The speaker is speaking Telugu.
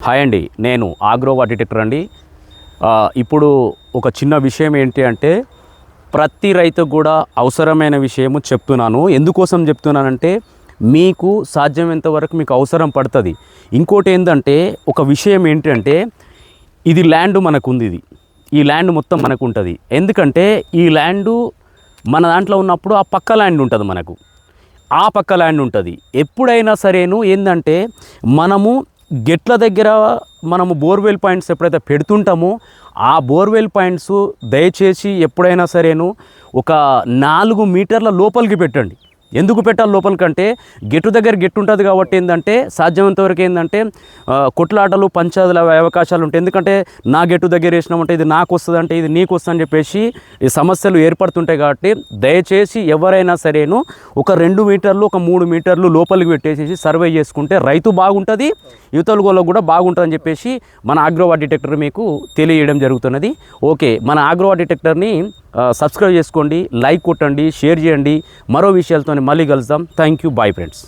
హాయ్ అండి, నేను ఆగ్రోవా డిటెక్టర్ అండి. ఇప్పుడు ఒక చిన్న విషయం ఏంటి అంటే, ప్రతి రైతుకు కూడా అవసరమైన విషయము చెప్తున్నాను. ఎందుకోసం చెప్తున్నానంటే, మీకు సాధ్యమైనంత వరకు మీకు అవసరం పడుతుంది. ఇంకోటి ఏంటంటే, ఒక విషయం ఏంటంటే, ఇది ల్యాండ్ మనకుంది. ఈ ల్యాండ్ మొత్తం మనకు ఉంటుంది. ఎందుకంటే ఈ ల్యాండు మన దాంట్లో ఉన్నప్పుడు ఆ పక్క ల్యాండ్ ఉంటుంది, మనకు ఆ పక్క ల్యాండ్ ఉంటుంది. ఎప్పుడైనా సరేను ఏంటంటే, మనము గెట్ల దగ్గర మనము బోర్వెల్ పాయింట్స్ ఎప్పుడైతే పెడుతుంటామో ఆ బోర్వెల్ పాయింట్స్ దయచేసి ఎప్పుడైనా సరేను ఒక 4 మీటర్ల లోపలికి పెట్టండి. ఎందుకు పెట్టాలి లోపలికంటే, గెట్టు దగ్గర గెట్టు ఉంటుంది కాబట్టి ఏంటంటే సాధ్యమైనంతవరకు ఏంటంటే కొట్లాటలు పంచాదుల అవకాశాలు ఉంటాయి. ఎందుకంటే నా గెట్టు దగ్గర వేసినామంటే ఇది నాకు వస్తుంది, అంటే ఇది నీకు వస్తుంది అని చెప్పేసి ఈ సమస్యలు ఏర్పడుతుంటాయి. కాబట్టి దయచేసి ఎవరైనా సరేను ఒక 2 మీటర్లు ఒక 3 మీటర్లు లోపలికి పెట్టేసి సర్వే చేసుకుంటే రైతు బాగుంటుంది, యువతల గోళ్ళకు కూడా బాగుంటుందని చెప్పేసి మన ఆగ్రోవా డిటెక్టర్ మీకు తెలియజేయడం జరుగుతున్నది. ఓకే, మన ఆగ్రోవా డిటెక్టర్ని సబ్స్క్రైబ్ చేసుకోండి, లైక్ కొట్టండి, షేర్ చేయండి. మరో విషయాలతో మళ్ళీ కలుద్దాం. Thank you, bye friends.